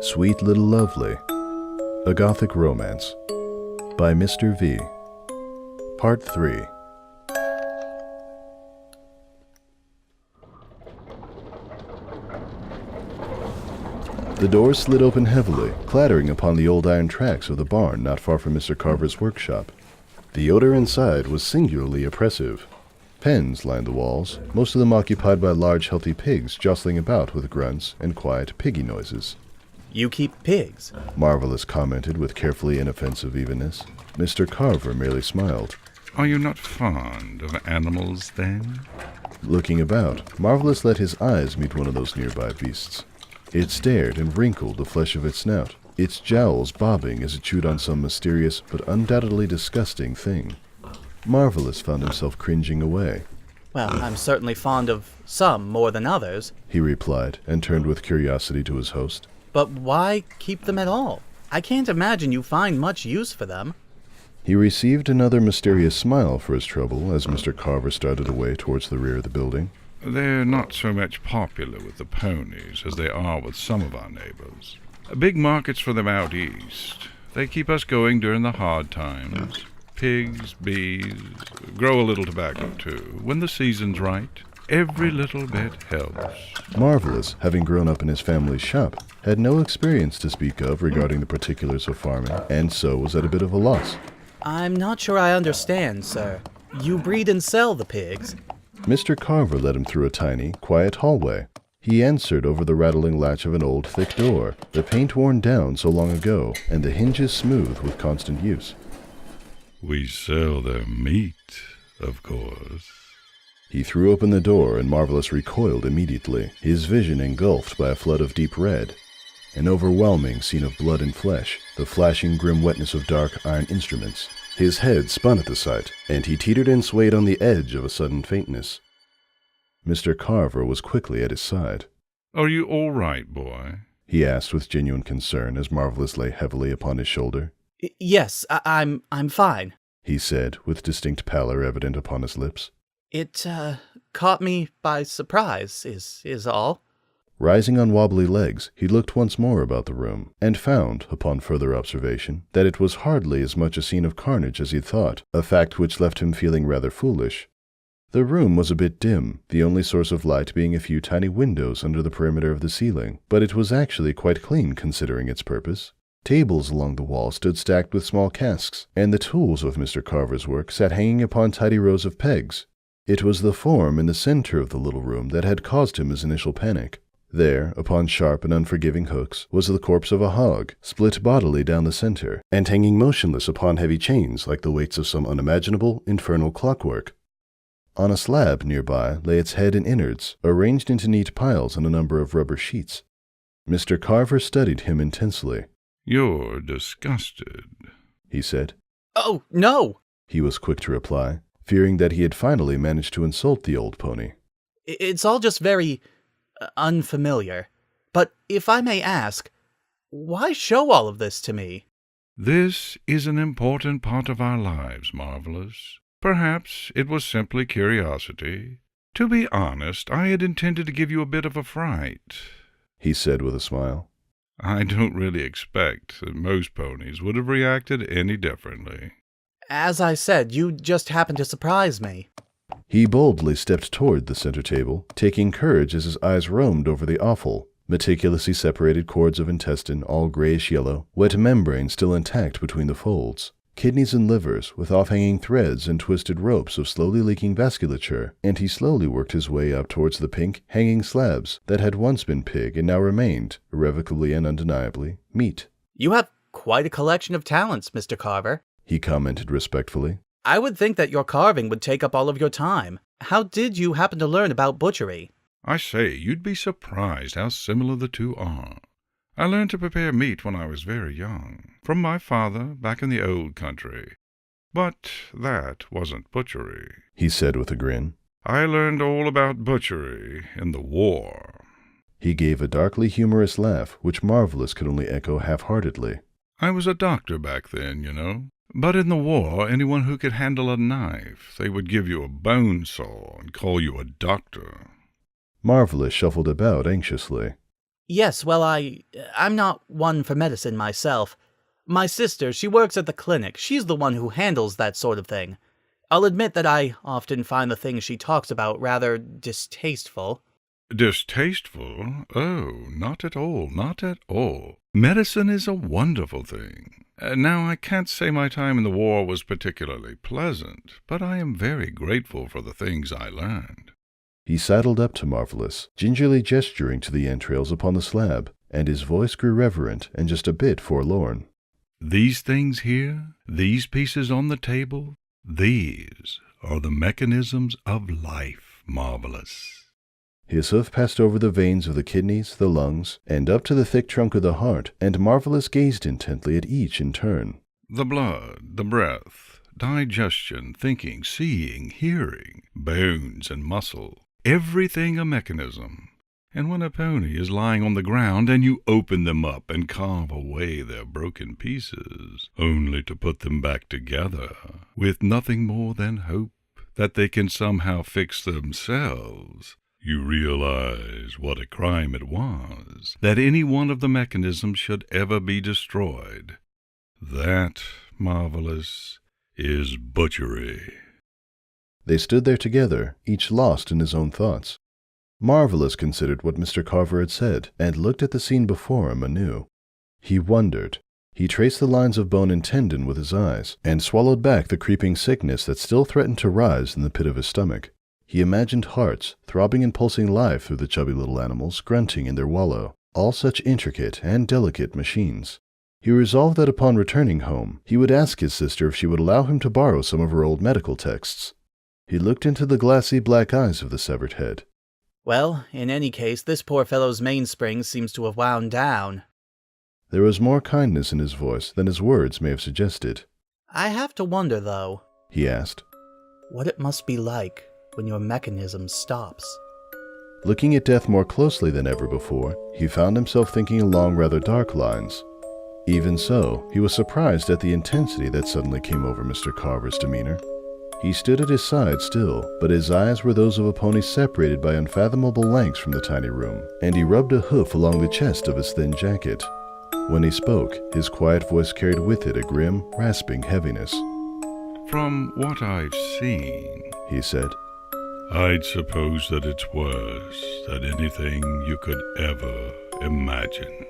Sweet Little Lovely, A Gothic Romance, by Mr. V. Part 3. The doors slid open heavily, clattering upon the old iron tracks of the barn not far from Mr. Carver's workshop. The odor inside was singularly oppressive. Pens lined the walls, most of them occupied by large, healthy pigs jostling about with grunts and quiet piggy noises. You keep pigs? Marvelous commented with carefully inoffensive evenness. Mr. Carver merely smiled. Are you not fond of animals, then? Looking about, Marvelous let his eyes meet one of those nearby beasts. It stared and wrinkled the flesh of its snout, its jowls bobbing as it chewed on some mysterious but undoubtedly disgusting thing. Marvelous found himself cringing away. Well, I'm certainly fond of some more than others, he replied, and turned with curiosity to his host. But why keep them at all? I can't imagine you find much use for them. He received another mysterious smile for his trouble as Mr. Carver started away towards the rear of the building. They're not so much popular with the ponies as they are with some of our neighbors. Big markets for them out east. They keep us going during the hard times. Pigs, bees, grow a little tobacco too. When the season's right, every little bit helps. Marvelous, having grown up in his family's shop, had no experience to speak of regarding the particulars of farming, and so was at a bit of a loss. I'm not sure I understand, sir. You breed and sell the pigs? Mr. Carver led him through a tiny, quiet hallway. He answered over the rattling latch of an old, thick door, the paint worn down so long ago, and the hinges smooth with constant use. We sell their meat, of course. He threw open the door, and Marvelous recoiled immediately, his vision engulfed by a flood of deep red. An overwhelming scene of blood and flesh, the flashing grim wetness of dark iron instruments. His head spun at the sight, and he teetered and swayed on the edge of a sudden faintness. Mr. Carver was quickly at his side. Are you all right, boy? He asked with genuine concern as Marvelous lay heavily upon his shoulder. Yes, I'm fine, he said, with distinct pallor evident upon his lips. It, caught me by surprise, is all. Rising on wobbly legs, he looked once more about the room, and found, upon further observation, that it was hardly as much a scene of carnage as he'd thought, a fact which left him feeling rather foolish. The room was a bit dim, the only source of light being a few tiny windows under the perimeter of the ceiling, but it was actually quite clean considering its purpose. Tables along the wall stood stacked with small casks, and the tools of Mr. Carver's work sat hanging upon tidy rows of pegs. It was the form in the center of the little room that had caused him his initial panic. There, upon sharp and unforgiving hooks, was the corpse of a hog, split bodily down the center, and hanging motionless upon heavy chains like the weights of some unimaginable, infernal clockwork. On a slab nearby lay its head and innards, arranged into neat piles on a number of rubber sheets. Mr. Carver studied him intensely. You're disgusted, he said. Oh, no! He was quick to reply, fearing that he had finally managed to insult the old pony. It's all just very unfamiliar. But if I may ask, why show all of this to me? This is an important part of our lives, Marvelous. Perhaps it was simply curiosity. To be honest, I had intended to give you a bit of a fright, he said with a smile. I don't really expect that most ponies would have reacted any differently. As I said, you just happened to surprise me. He boldly stepped toward the center table, taking courage as his eyes roamed over the offal, meticulously separated cords of intestine, all grayish-yellow, wet membrane still intact between the folds, kidneys and livers with off-hanging threads and twisted ropes of slowly leaking vasculature, and he slowly worked his way up towards the pink, hanging slabs that had once been pig and now remained, irrevocably and undeniably, meat. You have quite a collection of talents, Mr. Carver, he commented respectfully. I would think that your carving would take up all of your time. How did you happen to learn about butchery? I say, you'd be surprised how similar the two are. I learned to prepare meat when I was very young, from my father back in the old country. But that wasn't butchery, he said with a grin. I learned all about butchery in the war. He gave a darkly humorous laugh, which Marvelous could only echo half-heartedly. I was a doctor back then, you know. But in the war, anyone who could handle a knife, they would give you a bone saw and call you a doctor. Marvelous shuffled about anxiously. Yes, well, I'm not one for medicine myself. My sister, she works at the clinic. She's the one who handles that sort of thing. I'll admit that I often find the things she talks about rather distasteful. Distasteful? Oh, not at all, not at all. Medicine is a wonderful thing. Now, I can't say my time in the war was particularly pleasant, but I am very grateful for the things I learned. He sidled up to Marvelous, gingerly gesturing to the entrails upon the slab, and his voice grew reverent and just a bit forlorn. These things here, these pieces on the table, these are the mechanisms of life, Marvelous. His hoof passed over the veins of the kidneys, the lungs, and up to the thick trunk of the heart, and Marvelous gazed intently at each in turn. The blood, the breath, digestion, thinking, seeing, hearing, bones and muscle, everything a mechanism. And when a pony is lying on the ground and you open them up and carve away their broken pieces, only to put them back together, with nothing more than hope that they can somehow fix themselves, you realize what a crime it was that any one of the mechanisms should ever be destroyed. That, Marvelous, is butchery. They stood there together, each lost in his own thoughts. Marvelous considered what Mr. Carver had said, and looked at the scene before him anew. He wondered. He traced the lines of bone and tendon with his eyes, and swallowed back the creeping sickness that still threatened to rise in the pit of his stomach. He imagined hearts, throbbing and pulsing life through the chubby little animals, grunting in their wallow, all such intricate and delicate machines. He resolved that upon returning home, he would ask his sister if she would allow him to borrow some of her old medical texts. He looked into the glassy black eyes of the severed head. Well, in any case, this poor fellow's mainspring seems to have wound down. There was more kindness in his voice than his words may have suggested. I have to wonder, though, He asked, what it must be like when your mechanism stops. Looking at death more closely than ever before, he found himself thinking along rather dark lines. Even so, he was surprised at the intensity that suddenly came over Mr. Carver's demeanor. He stood at his side still, but his eyes were those of a pony separated by unfathomable lengths from the tiny room, and he rubbed a hoof along the chest of his thin jacket. When he spoke, his quiet voice carried with it a grim, rasping heaviness. From what I've seen, He said, I'd suppose that it's worse than anything you could ever imagine.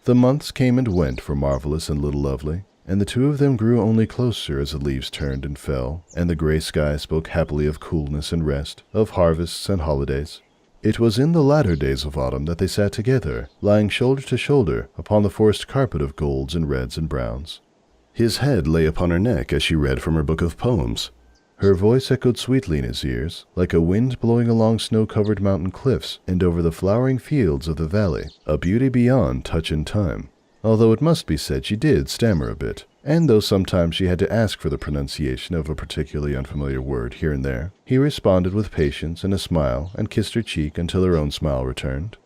The months came and went for Marvelous and Little Lovely, and the two of them grew only closer as the leaves turned and fell, and the gray sky spoke happily of coolness and rest, of harvests and holidays. It was in the latter days of autumn that they sat together, lying shoulder to shoulder upon the forest carpet of golds and reds and browns. His head lay upon her neck as she read from her book of poems. Her voice echoed sweetly in his ears, like a wind blowing along snow-covered mountain cliffs and over the flowering fields of the valley, a beauty beyond touch and time. Although it must be said she did stammer a bit, and though sometimes she had to ask for the pronunciation of a particularly unfamiliar word here and there, he responded with patience and a smile and kissed her cheek until her own smile returned.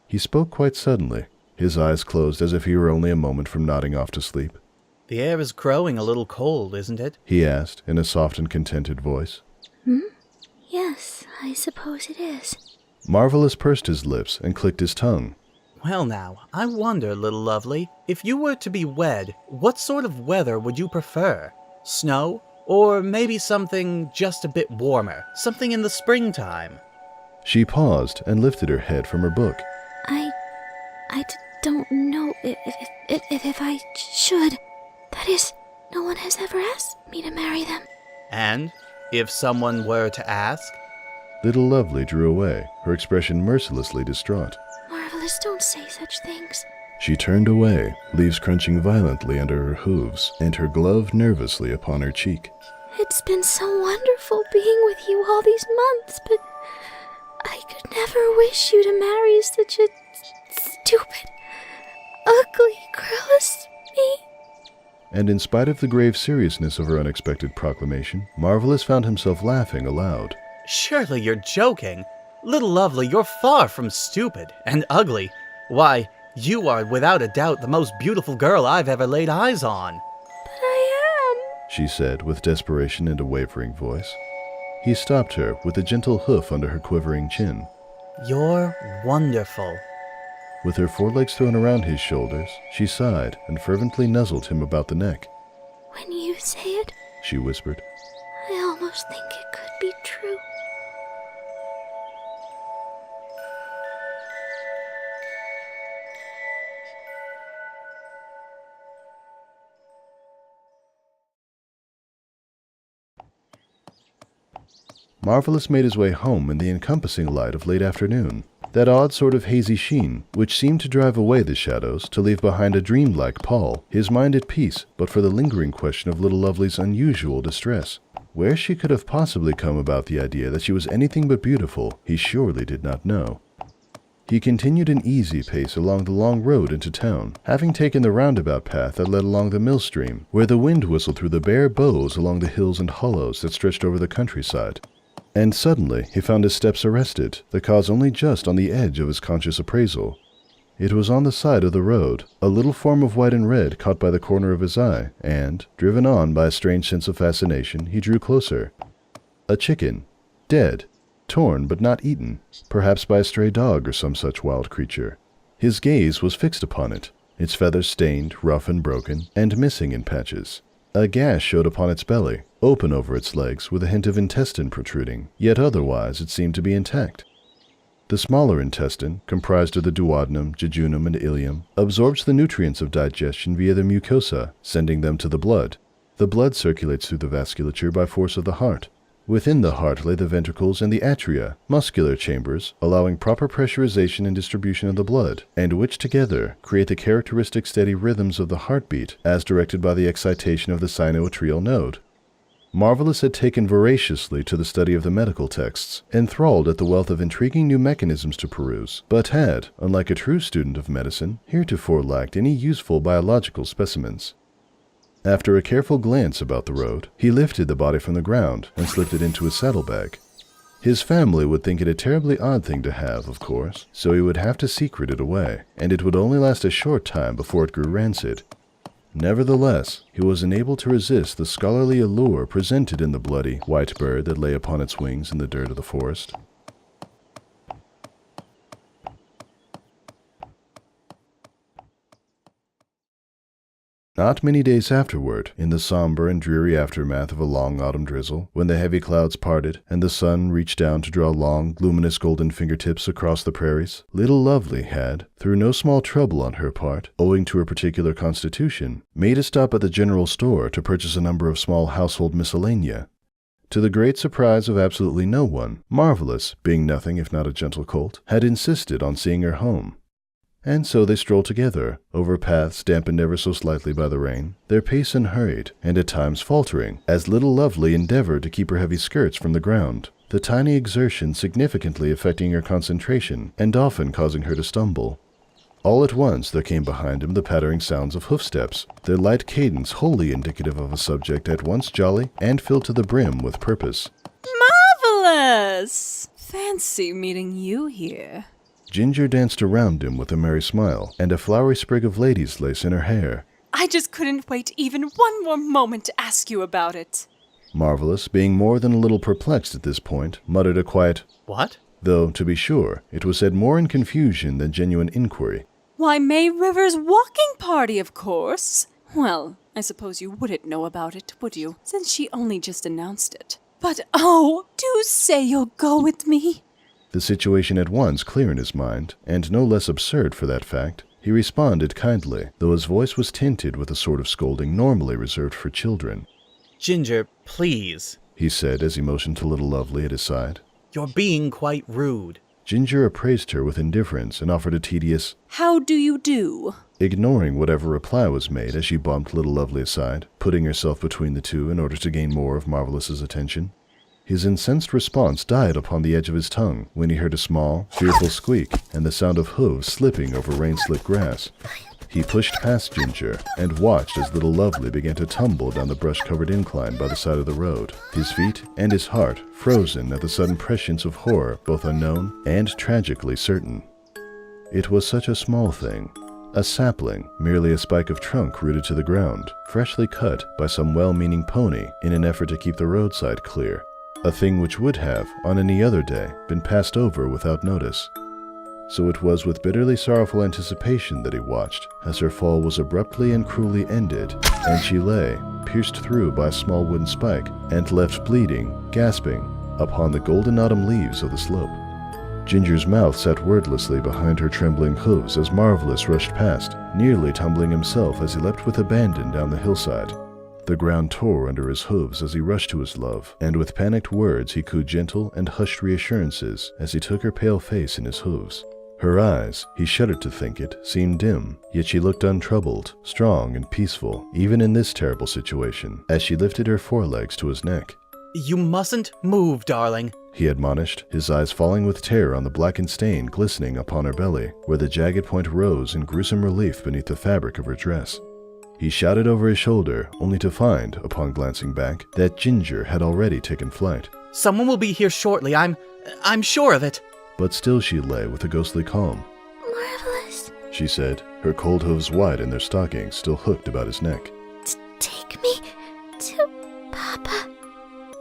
He spoke quite suddenly, his eyes closed as if he were only a moment from nodding off to sleep. The air is growing a little cold, isn't it? He asked in a soft and contented voice. Yes, I suppose it is. Marvelous pursed his lips and clicked his tongue. Well now, I wonder, Little Lovely, if you were to be wed, what sort of weather would you prefer? Snow? Or maybe something just a bit warmer, something in the springtime? She paused and lifted her head from her book. I don't know if I should. That is, no one has ever asked me to marry them. And if someone were to ask? Little Lovely drew away, her expression mercilessly distraught. Marvelous, don't say such things. She turned away, leaves crunching violently under her hooves, and her glove nervously upon her cheek. It's been so wonderful being with you all these months, but I could never wish you to marry such a stupid, ugly girl as me. And in spite of the grave seriousness of her unexpected proclamation, Marvelous found himself laughing aloud. Surely you're joking. Little Lovely, you're far from stupid and ugly. Why, You are without a doubt the most beautiful girl I've ever laid eyes on. But I am. she said with desperation and a wavering voice. He stopped her with a gentle hoof under her quivering chin. You're wonderful. With her forelegs thrown around his shoulders, she sighed and fervently nuzzled him about the neck. When you say it, She whispered. I almost think it could be true. Marvelous made his way home in the encompassing light of late afternoon, that odd sort of hazy sheen which seemed to drive away the shadows to leave behind a dreamlike pall, his mind at peace but for the lingering question of little Lovely's unusual distress. Where she could have possibly come about the idea that she was anything but beautiful, he surely did not know. He continued an easy pace along the long road into town, having taken the roundabout path that led along the mill stream, where the wind whistled through the bare boughs along the hills and hollows that stretched over the countryside. And suddenly he found his steps arrested, the cause only just on the edge of his conscious appraisal. It was on the side of the road, a little form of white and red caught by the corner of his eye, and, driven on by a strange sense of fascination, he drew closer. A chicken, dead, torn but not eaten, perhaps by a stray dog or some such wild creature. His gaze was fixed upon it, its feathers stained, rough and broken, and missing in patches. A gash showed upon its belly, open over its legs with a hint of intestine protruding, yet otherwise it seemed to be intact. The smaller intestine, comprised of the duodenum, jejunum, and ileum, absorbs the nutrients of digestion via the mucosa, sending them to the blood. The blood circulates through the vasculature by force of the heart. Within the heart lay the ventricles and the atria, muscular chambers, allowing proper pressurization and distribution of the blood, and which together create the characteristic steady rhythms of the heartbeat as directed by the excitation of the sinoatrial node. Marvelous had taken voraciously to the study of the medical texts, enthralled at the wealth of intriguing new mechanisms to peruse, but had, unlike a true student of medicine, heretofore lacked any useful biological specimens. After a careful glance about the road, he lifted the body from the ground and slipped it into his saddlebag. His family would think it a terribly odd thing to have, of course, so he would have to secret it away, and it would only last a short time before it grew rancid. Nevertheless, he was unable to resist the scholarly allure presented in the bloody, white bird that lay upon its wings in the dirt of the forest. Not many days afterward, in the somber and dreary aftermath of a long autumn drizzle, when the heavy clouds parted and the sun reached down to draw long, luminous golden fingertips across the prairies, little Lovely had, through no small trouble on her part, owing to her particular constitution, made a stop at the general store to purchase a number of small household miscellanea. To the great surprise of absolutely no one, Marvelous, being nothing if not a gentle colt, had insisted on seeing her home. And so they strolled together, over paths dampened ever so slightly by the rain, their pace unhurried, and at times faltering, as little Lovely endeavored to keep her heavy skirts from the ground, the tiny exertion significantly affecting her concentration, and often causing her to stumble. All at once there came behind him the pattering sounds of hoofsteps, their light cadence wholly indicative of a subject at once jolly and filled to the brim with purpose. Marvelous! Fancy meeting you here. Ginger danced around him with a merry smile, and a flowery sprig of lady's lace in her hair. I just couldn't wait even one more moment to ask you about it. Marvelous, being more than a little perplexed at this point, muttered a quiet, What? Though, to be sure, it was said more in confusion than genuine inquiry. Why, May River's walking party, of course. Well, I suppose you wouldn't know about it, would you, since she only just announced it. But oh, do say you'll go with me. The situation at once clear in his mind, and no less absurd for that fact, he responded kindly, though his voice was tinted with a sort of scolding normally reserved for children. Ginger, please. He said as he motioned to little Lovely at his side. You're being quite rude. Ginger appraised her with indifference and offered a tedious, How do you do? ignoring whatever reply was made as she bumped little Lovely aside, putting herself between the two in order to gain more of Marvelous's attention. His incensed response died upon the edge of his tongue when he heard a small, fearful squeak and the sound of hooves slipping over rain-slick grass. He pushed past Ginger and watched as little Lovely began to tumble down the brush-covered incline by the side of the road, his feet and his heart frozen at the sudden prescience of horror both unknown and tragically certain. It was such a small thing. A sapling, merely a spike of trunk rooted to the ground, freshly cut by some well-meaning pony in an effort to keep the roadside clear. A thing which would have, on any other day, been passed over without notice. So it was with bitterly sorrowful anticipation that he watched, as her fall was abruptly and cruelly ended, and she lay, pierced through by a small wooden spike, and left bleeding, gasping, upon the golden autumn leaves of the slope. Ginger's mouth sat wordlessly behind her trembling hooves as Marvelous rushed past, nearly tumbling himself as he leapt with abandon down the hillside. The ground tore under his hooves as he rushed to his love, and with panicked words he cooed gentle and hushed reassurances as he took her pale face in his hooves. Her eyes, he shuddered to think it, seemed dim, yet she looked untroubled, strong and peaceful, even in this terrible situation, as she lifted her forelegs to his neck. You mustn't move, darling, he admonished, his eyes falling with terror on the blackened stain glistening upon her belly, where the jagged point rose in gruesome relief beneath the fabric of her dress. He shouted over his shoulder, only to find, upon glancing back, that Ginger had already taken flight. Someone will be here shortly, I'm sure of it. But still she lay with a ghostly calm. Marvelous. She said, her cold hooves wide in their stockings still hooked about his neck. Take me to Papa.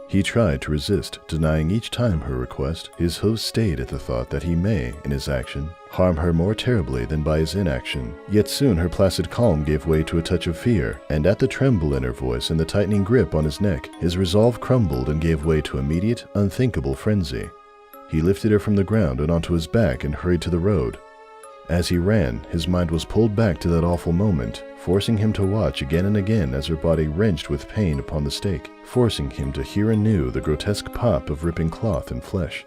He tried to resist, denying each time her request. His hooves stayed at the thought that he may, in his action, harm her more terribly than by his inaction. Yet soon her placid calm gave way to a touch of fear, and at the tremble in her voice and the tightening grip on his neck, his resolve crumbled and gave way to immediate, unthinkable frenzy. He lifted her from the ground and onto his back and hurried to the road. As he ran, his mind was pulled back to that awful moment, forcing him to watch again and again as her body wrenched with pain upon the stake, forcing him to hear anew the grotesque pop of ripping cloth and flesh.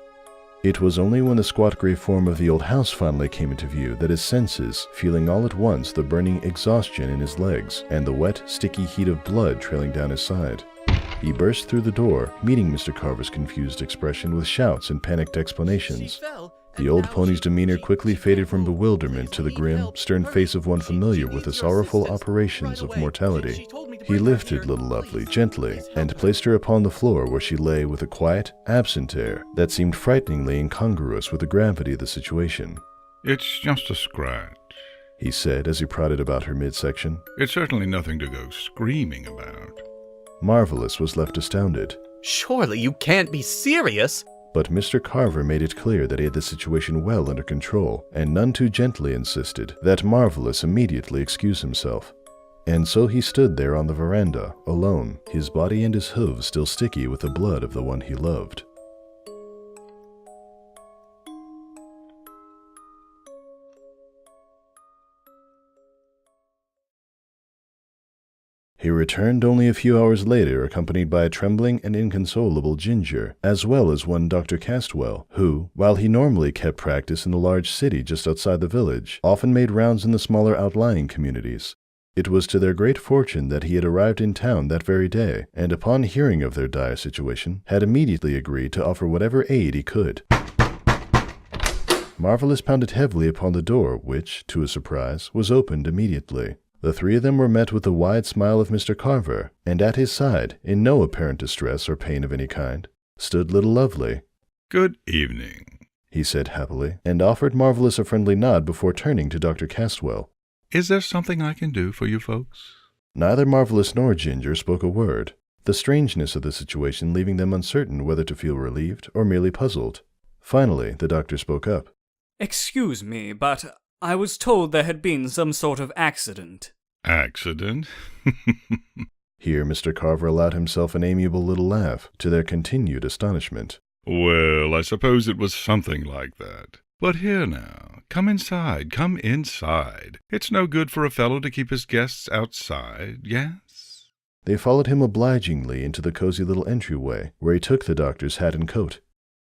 It was only when the squat gray form of the old house finally came into view that his senses, feeling all at once the burning exhaustion in his legs and the wet, sticky heat of blood trailing down his side, he burst through the door, meeting Mr. Carver's confused expression with shouts and panicked explanations. The old pony's demeanor quickly faded from bewilderment to the grim, stern face of one familiar with the sorrowful operations of mortality. He lifted little Lovely gently and placed her upon the floor where she lay with a quiet, absent air that seemed frighteningly incongruous with the gravity of the situation. It's just a scratch, he said as he prodded about her midsection. It's certainly nothing to go screaming about. Marvelous was left astounded. Surely you can't be serious? But Mr. Carver made it clear that he had the situation well under control, and none too gently insisted that Marvelous immediately excuse himself. And so he stood there on the veranda, alone, his body and his hooves still sticky with the blood of the one he loved. He returned only a few hours later, accompanied by a trembling and inconsolable Ginger, as well as one Dr. Castwell, who, while he normally kept practice in the large city just outside the village, often made rounds in the smaller outlying communities. It was to their great fortune that he had arrived in town that very day, and upon hearing of their dire situation, had immediately agreed to offer whatever aid he could. Marvelous pounded heavily upon the door, which, to his surprise, was opened immediately. The three of them were met with the wide smile of Mr. Carver, and at his side, in no apparent distress or pain of any kind, stood little Lovely. Good evening, he said happily, and offered Marvelous a friendly nod before turning to Dr. Castwell. Is there something I can do for you folks? Neither Marvelous nor Ginger spoke a word, the strangeness of the situation leaving them uncertain whether to feel relieved or merely puzzled. Finally, the doctor spoke up. Excuse me, but I was told there had been some sort of accident. Accident? Here Mr. Carver allowed himself an amiable little laugh, to their continued astonishment. Well, I suppose it was something like that. But here now, come inside, come inside. It's no good for a fellow to keep his guests outside, yes? They followed him obligingly into the cozy little entryway, where he took the doctor's hat and coat.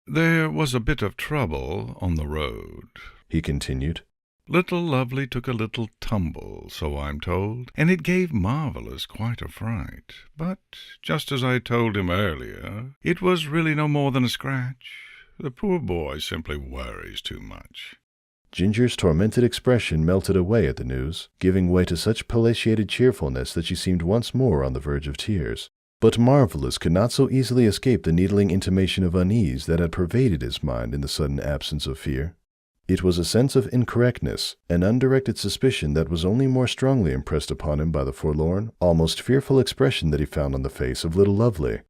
There was a bit of trouble on the road, he continued. Little Lovely took a little tumble, so I'm told, and it gave Marvelous quite a fright. But, just as I told him earlier, it was really no more than a scratch. The poor boy simply worries too much. Ginger's tormented expression melted away at the news, giving way to such palatiated cheerfulness that she seemed once more on the verge of tears. But Marvelous could not so easily escape the needling intimation of unease that had pervaded his mind in the sudden absence of fear. It was a sense of incorrectness, an undirected suspicion that was only more strongly impressed upon him by the forlorn, almost fearful expression that he found on the face of little Lovely.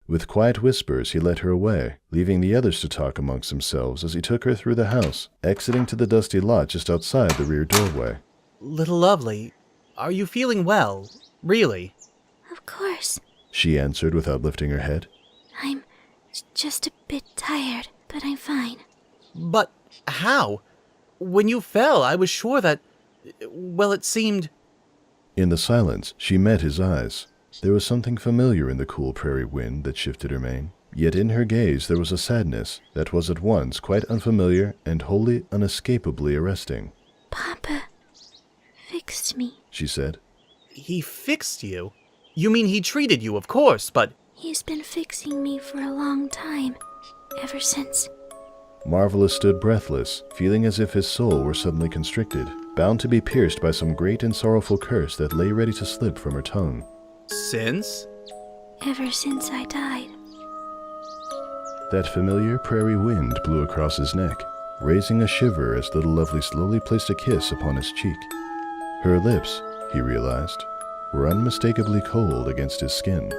With quiet whispers he led her away, leaving the others to talk amongst themselves as he took her through the house, exiting to the dusty lot just outside the rear doorway. Little Lovely, are you feeling well? Really? Of course. She answered without lifting her head. I'm just a bit tired, but I'm fine. But how? When you fell, I was sure that... Well, it seemed... In the silence, she met his eyes. There was something familiar in the cool prairie wind that shifted her mane, yet in her gaze there was a sadness that was at once quite unfamiliar and wholly unescapably arresting. Papa fixed me, she said. He fixed you? You mean he treated you, of course, but... He's been fixing me for a long time, ever since. Marvelous stood breathless, feeling as if his soul were suddenly constricted, bound to be pierced by some great and sorrowful curse that lay ready to slip from her tongue. Since? Ever since I died. That familiar prairie wind blew across his neck, raising a shiver as little Lovely slowly placed a kiss upon his cheek. Her lips, he realized, were unmistakably cold against his skin.